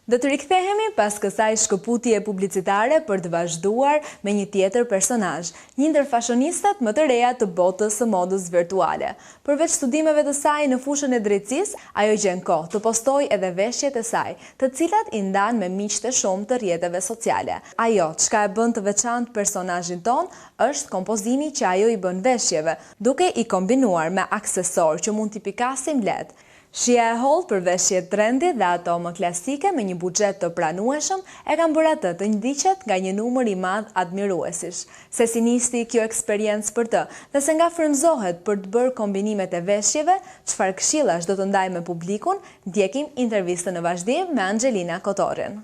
Do të rikthehemi pas kësaj shkëputje publicitare për të vazhduar me një tjetër personazh, një ndër fashionistat më të reja të botës së modës virtuale. Përveç studimeve të saj në fushën e drejtësisë, ajo gjen kohë të postojë edhe veshjet e saj, të cilat i ndan me miqtë e shumë të rrjeteve sociale. Ajo, çka e bën të veçantë personazhin ton, është kompozimi që ajo i bën veshjeve, duke i kombinuar me aksesorë që mund t'i pikasim lehtë. Shija e hollë për veshjet trendi dhe ato më klasike me një buxhet të pranueshëm e kanë bërë atë të ndiqet nga një numër i madh admiruesish. Se si nisti kjo eksperiencë për të dhe se nga frymëzohet për të bërë kombinimet e veshjeve, çfarë këshillash do të ndaj me publikun, ndjekim intervistën në vazhdim me Angelina Kotorin.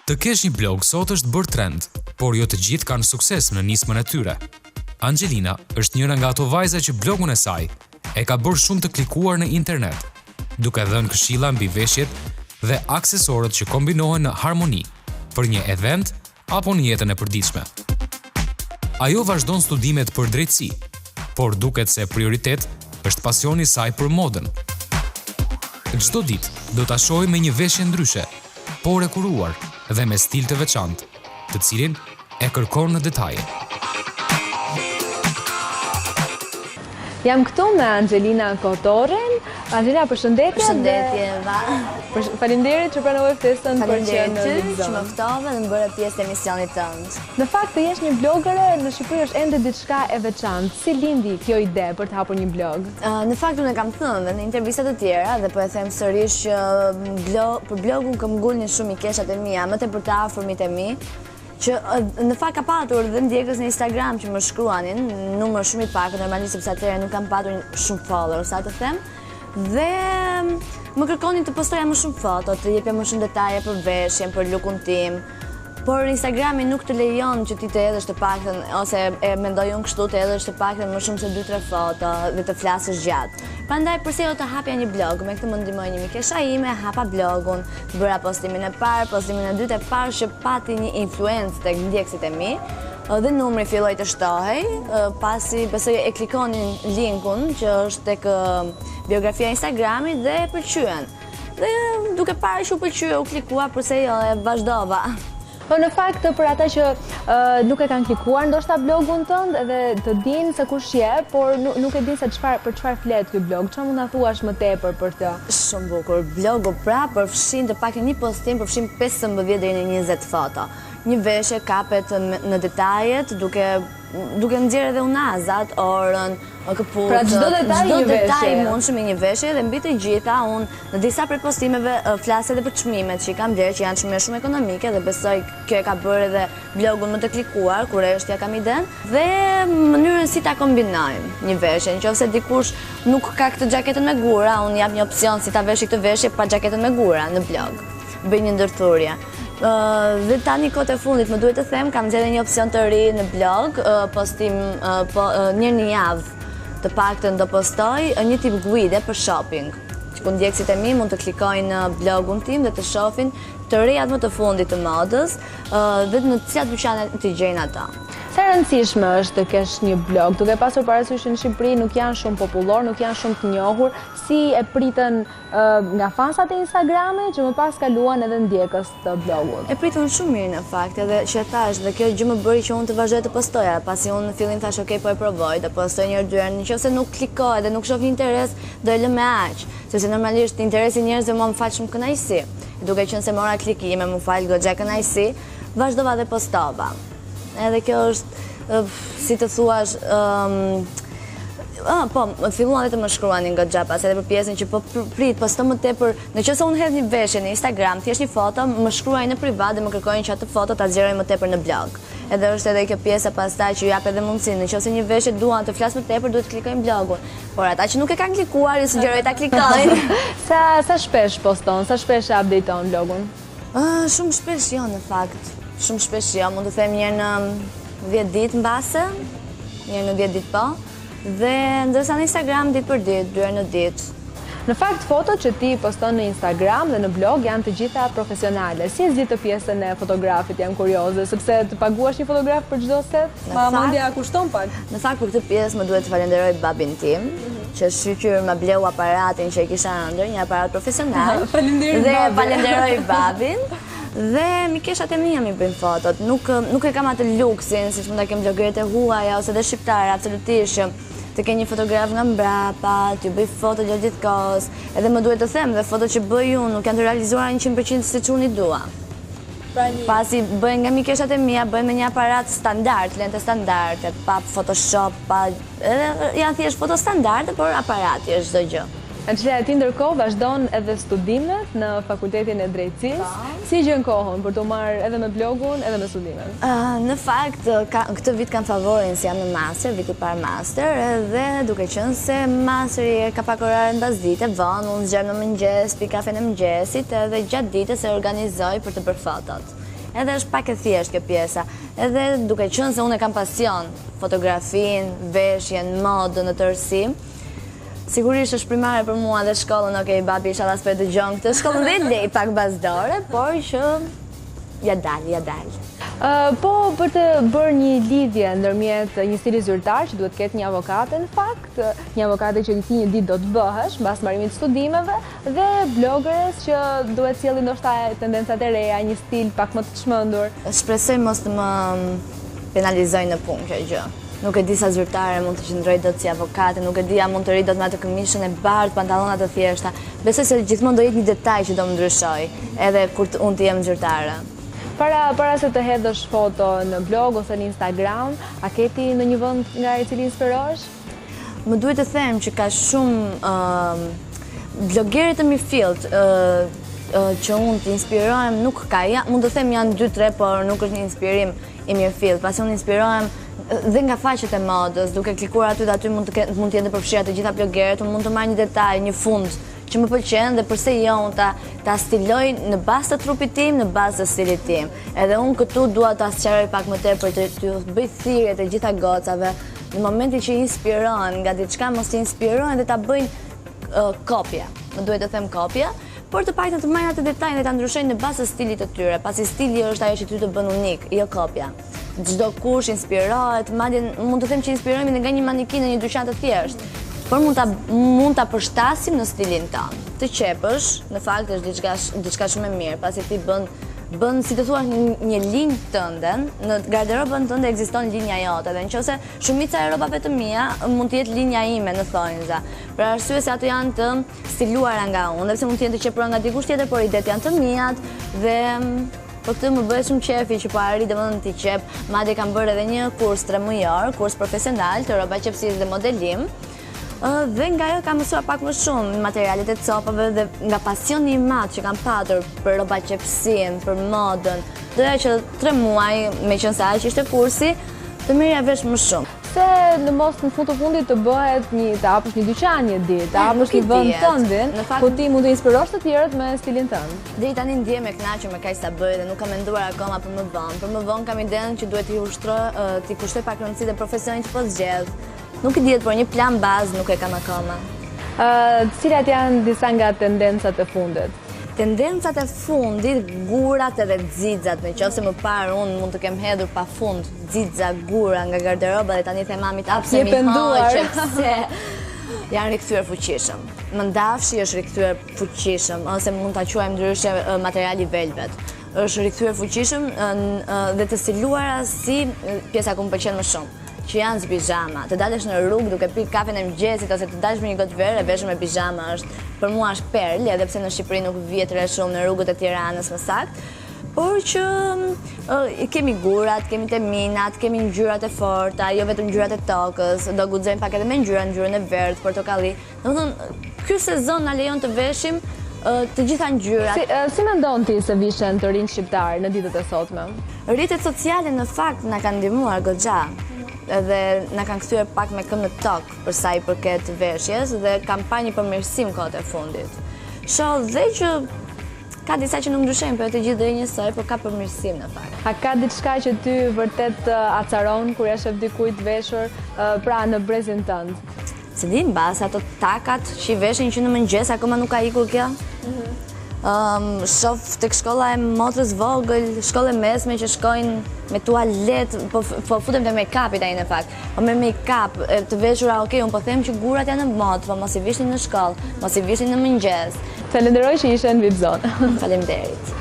Të kesh një blog sot është bërë trend, por jo të gjithë kanë sukses në nismën e tyre. Angelina është njëra nga ato vajza që blogun e saj e ka bërë shumë të klikuar në internet, duke dhënë këshilla mbi veshjet dhe aksesorët që kombinohen në harmoni për një event apo në jetën e përditshme. Ajo vazhdon studimet për drejtësi, por duket se prioritet është pasioni i saj për modën. Çdo ditë do ta shohim me një veshje ndryshe, por e kuruar dhe me stil të veçantë, të cilin e kërkon në detaje. Jam këtu me Angelina Kotorin. Angelina, përshëndetje. Përshëndetje, Eva. Faleminderit që pranove ftesën për që në ty që më ftove dhe më bëre pjesë të emisionit tënd. Në fakt të jesh një blogere në Shqipëri është ende diçka e veçantë. Si lindi kjo ide për të hapur një blog? Në fakt unë e kam thënë dhe në intervistat të tjera dhe po e them sërish që për blogun kam ngulnin shumë i keshat e mia, më tepër të afërmit e mi, që në fakt ka patur dhe ndjekës në Instagram që më shkruanin, numër shumë i pak, normalisht sepse atëherë nuk kam patur shumë followers, sa të them, dhe më kërkonin të postoja më shumë foto, të jepja më shumë detaje për veshjen, për lookun tim, por Instagrami nuk të lejon që ti të hedhësh të paktën, ose e mendoj unë kështu, të hedhësh të paktën më shumë se 2-3 foto dhe të flasësh gjatë. Prandaj përse jo të hapja një blog, me këtë më ndihmoi një mikesha ime, hapa blogun, bëra postimin e parë, postimin e dytë, e parë që pati një influencë tek ndjekësit e mi, dhe numri filloi të shtohej, pasi besoj e klikonin linkun që është tek biografia e Instagramit dhe e pëlqyen. Dhe duke parë që u pëlqye, u klikua, përse jo, e vazhdova. Po në fakt për ata që nuk e kanë klikuar ndoshta blogun tënd edhe të dinë se kush je, por nuk e dinë se për çfarë flet ky blog. Çfarë mund ta thuash më tepër për të? Shumë bukur. Blogu pra përfshin të paktën një postim, përfshin 15 deri në 20 foto. Një veshje kapet në detajet, duke nxjerrë edhe unazat, orën, këpucët, pra çdo detaj mundshëm i një veshje dhe mbi të gjitha unë në disa prej postimeve flas edhe për çmimet që i kam blerë, që janë çmime shumë ekonomike dhe besoj kjo e ka bërë edhe blogun më të klikuar kur ja kam iden, dhe mënyrën si ta kombinojmë një veshje, nëse dikush nuk ka këtë xhaketën me gura, unë jap një opsion si ta vesh këtë veshje pa xhaketën me gura në blog. Bëj një ndërthurje. Dhe tani kohët e fundit më duhet të them, kam zgjedhur një opsion të ri në blog, postim një në javë të paktën do postoj një tip guide për shopping, që ku ndjekësit e mi mund të klikojnë në blogun tim dhe të shohin të rejat më të fundit të modës dhe në cilat dyqane të gjejnë ata. Sa e rëndësishme është të kesh një blog, duke pasur parasysh në Shqipëri nuk janë shumë popullor, nuk janë shumë të njohur, si e pritën nga fansat e Instagramit që më pas kaluan edhe ndjekës të blogut? E pritën shumë mirë në fakt, edhe që thash, dhe kjo gjë më bëri që unë të vazhdoj të postoja, pasi unë në fillim thash ok, po e provoj, të postoj një herë dy herë, nëse nuk klikoj dhe nuk shoh interes, do e lë me aq, sepse normalisht interesi njerëzve më fal shumë kënaqësi. Duke qenë se mora klikime, më fal goxha kënaqësi, vazhdova dhe postova. Edhe kjo është, si të thuash, po, filluan dhe të më shkruanin goxha pas edhe për pjesën që po prit, posto më tepër, nëse unë hedh një veshje në Instagram, thjesht një foto, më shkruajnë në privat dhe më kërkojnë që atë foto ta zgjeroj më tepër në blog. Edhe është edhe kjo pjesa pastaj që jap edhe mundësinë, nëse një veshje duan të flas më tepër, duhet të klikojnë blogun. Por ata që nuk e kanë klikuar, i sugjeroj ta klikojnë. Sa shpesh poston, sa shpesh updateon blogun? Shumë shpesh jo në fakt. Shumë shpesh jo, mund të them njërë në 10 ditë mbase, njërë në 10 ditë po, dhe ndërsa në Instagram ditë për ditë, 2 herë në ditë. Në fakt, fotot që ti poston në Instagram dhe në blog janë të gjitha profesionale. Si e zgjidh të pjesën e fotografit, jam kurioze, sepse të paguash një fotograf për çdo set? Ma mendja kushton pak. Në fakt, për këtë pjesë më duhet të falenderoj babin tim, që shqyqyr më bleu aparatin që e kisha ëndër, një aparat profesional. Falenderoj babin. Dhe mikeshat e mia mi bëjnë fotot. Nuk e kam atë luksin, siç mund ta kem blogeret e huaja ose dhe shqiptare, absolutisht që të ke një fotograf nga mbrapa, t'ju bëj foto gjatë gjithë kohës, edhe më duhet të them dhe fotot që bëj unë nuk janë të realizuara 100% siç unë i dua. Pasi bëjnë nga mikeshat e mia, bëjnë me një aparat standard, lente standarde, pa Photoshop, janë thjesht foto standarde, por aparati është çdo gjë. Anxhelina, ti ndërkohë vazhdon edhe studimet në Fakultetin e Drejtësisë. Si gjen kohën për të marrë edhe me blogun, edhe me studimet? Në fakt, këtë vit kam favorin si jam në master, viti parë master, edhe duke qenë se masteri ka pak orare në bazdite, vonë, unë zgjem në mëngjes, pi kafe në mëngjesit, edhe gjatë ditës e organizoj për të bërë fotot. Edhe është pak e thjesht kjo pjesa. Edhe duke qenë se unë e kam pasion, fotografin, veshjen, modën në tërësi, sigurisht është primare për mua dhe shkollën, okej, babi inshallah s'po e dëgjon këtë shkollën dhe lej pak bazdore, por që ja dal. Po për të bërë një lidhje ndërmjet një stili zyrtar që duhet ketë një avokate në fakt, një avokate që ti një ditë do të bëhesh mbas mbarimit të studimeve, dhe blogëres që duhet sjellë ndoshta tendencat e reja, një stil pak më të çmendur. Shpresoj mos të më penalizojnë në punë kjo gjë. Nuk e di sa zyrtare mund të qëndroj dot si avokate, nuk e di a mund të ri dot me atë këmishën e bardhë, pantallona të thjeshta. Besoj se gjithmonë do jetë një detaj që do më ndryshoj, edhe kur unë të jem zyrtare. Para se të hedhësh foto në blog ose në Instagram, a keti në një vend nga i cili inspirohesh? Më duhet të them që ka shumë blogerët e mirëfillt që unë të inspirohem nuk ka. Mund të them janë 2-3, por nuk është një inspirim i mirëfillt. Pasi unë inspirohem dhe nga faqet e modës, duke klikuar aty dhe aty mund të jenë të përfshira të gjitha blogerët, unë mund të marrë një detaj, një fund që më pëlqen dhe përse jo unë ta stiloj në bazë të trupit tim, në bazë të stilit tim. Edhe unë këtu dua ta sqaroj pak më tepër të bëj thirrje të gjitha gocave, në momentin që inspirohen nga diçka mos të inspirohen dhe ta bëjnë kopje. Më duhet të them kopje, por të paktën të marrin atë detajin dhe ta ndryshojnë në bazë të stilit të tyre, pasi stili është ajo që ty të bën unik, jo kopja. Çdo kush inspirohet, madje mund të them që inspirohemi nga një manikinë në një dyqan të thjeshtë, por mund ta përshtasim në stilin tonë. Të qepësh, në fakt është diçka shumë e mirë, pasi ti bën si të thuash një linjë tënde, në garderobën tënde ekziston linja jote, dhe nëse shumica e rrobave të mia mund të jetë linja ime në thonjza. Për arsye se ato janë të stiluara nga unë, dhe pse mund të jenë të qepura nga dikush tjetër, por idet janë të miat dhe për këtë më bëhet shumë qefi që po arrit domethënë të qep. Madje kam bërë edhe një kurs 3 mujor, kurs profesional të rroba qepësisë dhe modelim. Dhe nga ajo kam mësuar pak më shumë materialet e copave dhe nga pasioni i madh që kam patur për rroba qepësinë, për modën. Doja që 3 muaj, meqense sa që ishte kursi, të merrja vesh më shumë. Se në fund të fundit të bëhet të hapësh një dyqan një ditë, të hapësh një vend tëndin, ku ti mund të inspirosh të tjerët me stilin tënd. Deri tani ndjem e kënaqur me kaq sa bëj dhe nuk kam menduar akoma për më vonë. Për më vonë kam idenë që duhet t'i kushtoj pak rëndësi dhe profesionin që po zgjedh. Nuk e dihet, por një plan bazë nuk e kam akoma. Cilat janë disa nga tendencat e fundit? Tendencat e fundit, gurat edhe xixat, nëse më parë unë mund të kem hedhur pafund xixa, gura nga garderoba dhe tani them mamit pse mi hoqe, pse janë rikthyer fuqishëm. Mëndafshi është rikthyer fuqishëm, ose mund ta quajmë ndryshe materiali velvet. Është rikthyer fuqishëm dhe të stiluara si pjesa ku më pëlqen më shumë, që janë pijama. Të dalësh në rrugë duke pirë kafen e mëngjesit ose të dalësh me një gotë verë e veshur me pijama për mua është perl, edhe pse në Shqipëri nuk vjet re shumë në rrugët e Tiranës më saktë, por që kemi gurat, kemi teminat, kemi ngjyrat e forta, jo vetëm ngjyrat e tokës, do guxojmë pak edhe me ngjyrën e verdh, portokalli. Domethënë, ky sezon na lejon të veshim të gjitha ngjyrat. Si mendon ti se vishën të rinj shqiptar në ditët e sotme? Rrjetet sociale në fakt na kanë ndihmuar goxha. Edhe na kanë kthyer pak me këmbë në tokë për sa i përket veshjes dhe kam parë një përmirësim kohët e fundit. Shoh dhe që ka disa që nuk ndryshojnë, por të gjithë do njësoj, por ka përmirësim në fakt. A ka diçka që ty vërtet acaron kur e shef dikujt veshur pra në brezin tënd? Se di mbas ato takat që i veshin që në mëngjes akoma nuk ka ikur kjo. shoh tek shkolla e motrës vogël, shkollë mesme që shkojnë me tualet, po futem te make-upi tani në fakt. Po me make-up të veshura, okay, unë po them që gurat janë në modë, po mos i vishni në shkollë, mos i vishni në mëngjes. Falenderoj që ishe në Vipzon. Faleminderit.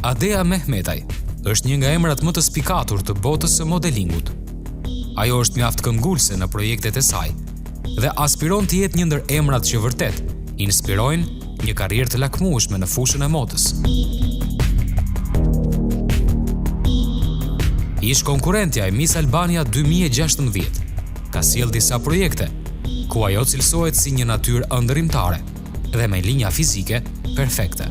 Adea Mehmetaj është një nga emrat më të spikatur të botës së modelingut. Ajo është mjaft këmbgulse në projektet e saj dhe aspiron të jetë një ndër emrat që vërtet inspirojnë një karrierë të lakmueshme në fushën e modës. Ish konkurrentja e Miss Albania 2016 ka sjellë disa projekte ku ajo cilësohet si një natyrë ëndërrimtare dhe me linja fizike perfekte.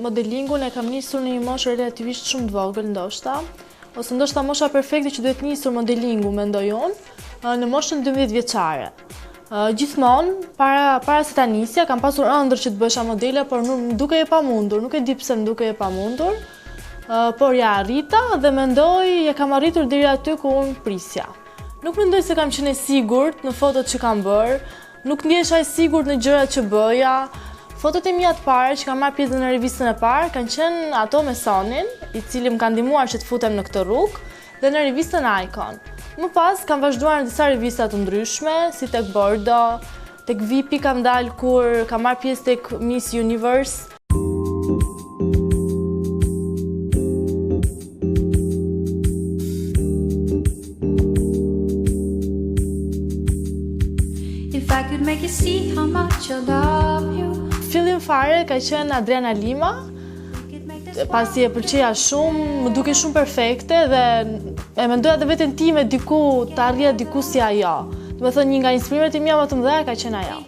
Modelingun e kam nisur në një moshë relativisht shumë të vogël ndoshta, ose ndoshta mosha perfekte që duhet nisur modelingu, mendoj unë, në moshën 12 vjeçare. Gjithmonë, para se ta nisja, kam pasur ëndër që të bësha modele, por nuk duke e pamundur, nuk e di pse më duke e pamundur, por ja arrita dhe mendoj e kam arritur deri aty ku unë prisja. Nuk mendoj se kam qenë e sigurt në fotot që kam bërë, nuk ndjesha e sigurt në gjërat që bëja. Fotot e mia të para që kam marrë pjesë në revistën e parë kanë qenë ato me Sonin, i cili më ka ndihmuar që të futem në këtë rrugë, dhe në revistën Icon. Më pas kam vazhduar në disa revista të ndryshme, si tek Bordo, tek VIP kam dalë kur kam marrë pjesë tek Miss Universe. Make you see how much I love you. Fillim fare ka qenë Adriana Lima, pasi e pëlqeja shumë, më duke shumë perfekte dhe e mendoja edhe veten time diku të arrija diku si ajo. Do të thënë një nga inspirimet e mia më të mëdha ka qenë ajo.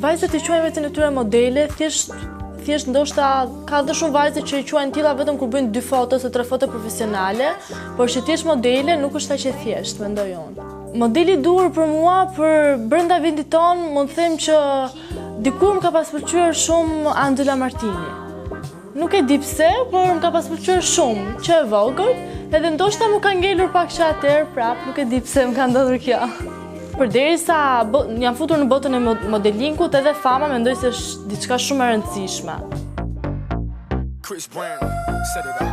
Vajzat e quajnë veten e tyre modele, thjesht ndoshta ka edhe shumë vajze që i quajnë tilla vetëm kur bëjnë 2 foto ose 3 foto profesionale, por që thjesht modele nuk është aq e thjeshtë, mendoj unë. Modeli duhur për mua, për brenda vendit tonë, mund të them që dikur më ka pas pëlqyer shumë Angela Martini. Nuk e di pse, por më ka pas pëlqyer shumë, që e vogël, edhe ndoshta më ka ngelur pak që atëherë prap, nuk e di pse më ka ndodhur kjo. Përderisa jam futur në botën e modelingut, edhe fama mendoj se është diçka shumë e rëndësishme. Chris Brown, set it up.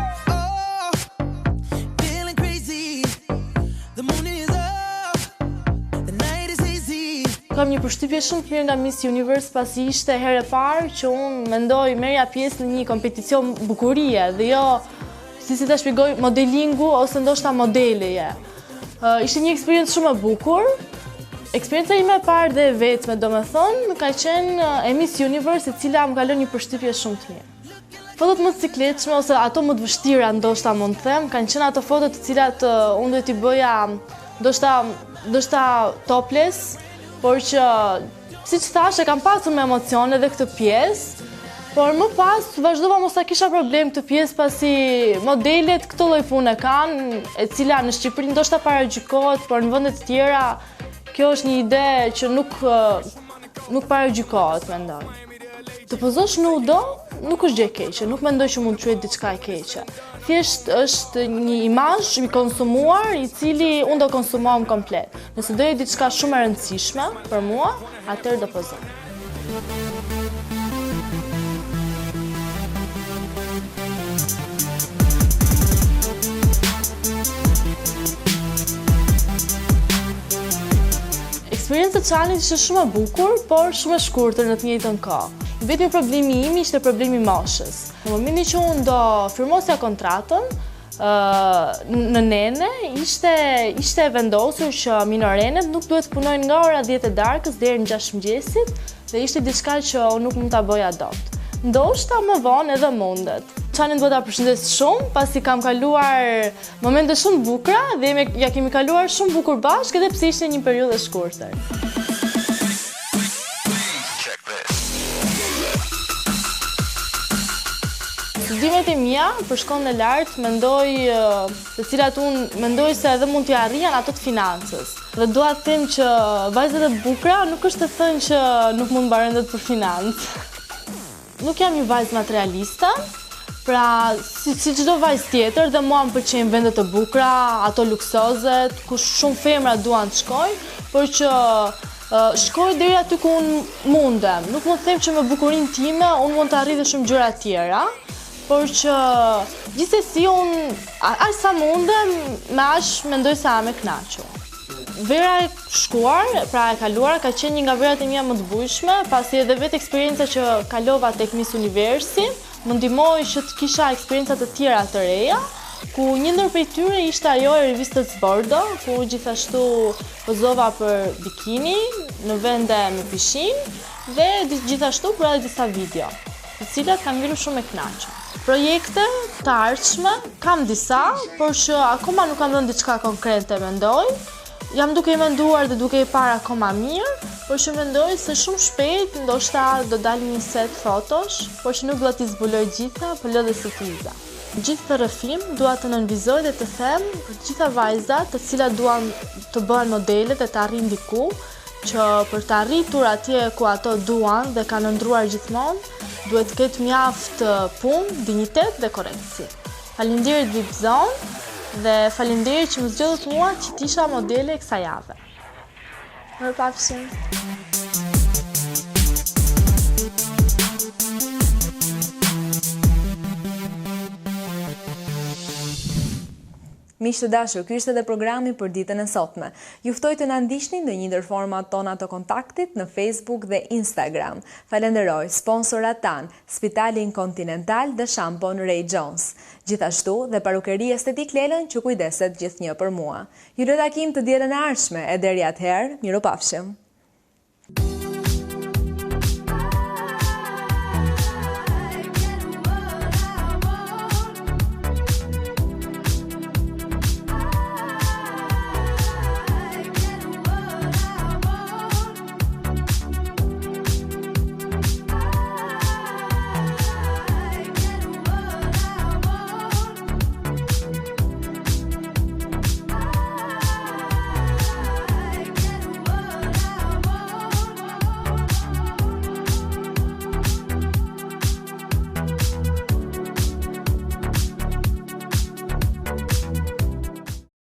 Kam një përshtypje shumë të mirë nga Miss Universe pasi ishte herë e parë që unë mendoj merrja pjesë në një kompeticion bukurie dhe jo, si ta shpjegoj, modelingu ose ndoshta modeleje. Ishte një eksperiencë shumë e bukur. Eksperienca ime e parë dhe e vetme, domethënë, ka qenë e Miss Universe, e cila më ka lënë një përshtypje shumë të mirë. Fotot më të sikletshme ose ato më të vështira ndoshta mund të them, kanë qenë ato foto të cilat unë do t'i bëja ndoshta topless, por që, siç thash, e kam pasur me emocione edhe këtë pjesë, por më pas vazhdova mos ta kisha problem këtë pjesë pasi modelet këtë lloj pune kanë, e cila në Shqipëri ndoshta paragjykohet, por në vende të tjera kjo është një ide që nuk paragjykohet, mendoj. Të pozosh nudo nuk është gjë e keqe, nuk mendoj që mund të quhet diçka e keqe. Thjesht është një imazh i konsumuar i cili unë do konsumojm komplet. Nëse do jetë diçka shumë e rëndësishme për mua, atëherë do pozoj. Eksperjenca challenge është shumë e bukur, por shumë e shkurtër në të njëjtën kohë. Vetëm problemi im ishte problemi moshës. Në momentin që unë do firmosja kontratën në nene, ishte vendosur që minorenet nuk duhet të punojnë nga ora 10 e darkës deri në 6 mëngjesit dhe ishte diçka që unë nuk mund ta bëja dot. Ndoshta më vonë edhe mundet. Çanin do ta përshëndes shumë pasi kam kaluar momente shumë bukura dhe ja kemi kaluar shumë bukur bashkë edhe pse ishte një periudhë e shkurtër. studimet e mia për shkollën e lartë mendoj të cilat unë mendoj se edhe mund t'i arrija në ato të financës. Dhe dua të them që vajzat e bukura nuk është të thënë që nuk mund mbarojnë për financë. Nuk jam një vajzë materialiste, pra si çdo vajzë tjetër dhe mua më pëlqejnë vendet të bukura, ato luksozet, ku shumë femra duan të shkojnë, por që shkoj deri aty ku unë mundem. Nuk mund të them që me bukurinë time unë mund të arrij dhe shumë gjëra tjera, por që gjithsesi unë aq sa mundem, me aq mendoj se jam e kënaqur. Vera e shkuar, pra e kaluar, ka qenë një nga verat e mia më të bujshme, pasi edhe vetë eksperienca që kalova tek Miss Universi, më ndihmoi që të kisha eksperienca të tjera të reja, ku një ndër prej tyre ishte ajo e revistës Bordo, ku gjithashtu pozova për bikini në vende me pishinë dhe gjithashtu për edhe disa video, të cilat kanë ngelur shumë e kënaqur. Projekte të ardhshme kam disa, por që akoma nuk kam dhënë diçka konkrete mendoj. Jam duke i menduar dhe duke i parë akoma mirë, por që mendoj se shumë shpejt ndoshta do dalë një set fotosh, por që nuk do t'i zbuloj gjitha, por lë dhe surpriza. Gjithë të rrëfim dua të nënvizoj dhe të them për gjitha vajzat të cilat duan të bëhen modele dhe të arrijnë diku, që për të arritur atje ku ato duan dhe kanë ndruar gjithmonë, duhet të ketë mjaft punë, dinjitet dhe korrektësi. Faleminderit VIP Zone dhe faleminderit që më zgjodhët mua që t'isha modele e kësaj jave. Mirupafshim. Miq të dashur, ky ishte edhe programi për ditën e sotme. Ju ftoj të na ndiqni në një ndër format tona të kontaktit në Facebook dhe Instagram. Falenderoj sponsorat tan, Spitalin Continental dhe Shampon Ray Jones. Gjithashtu dhe parukeri Estetik Lelën që kujdeset gjithnjë për mua. Ju do takim të dielën e ardhshme e deri atëherë, mirupafshim.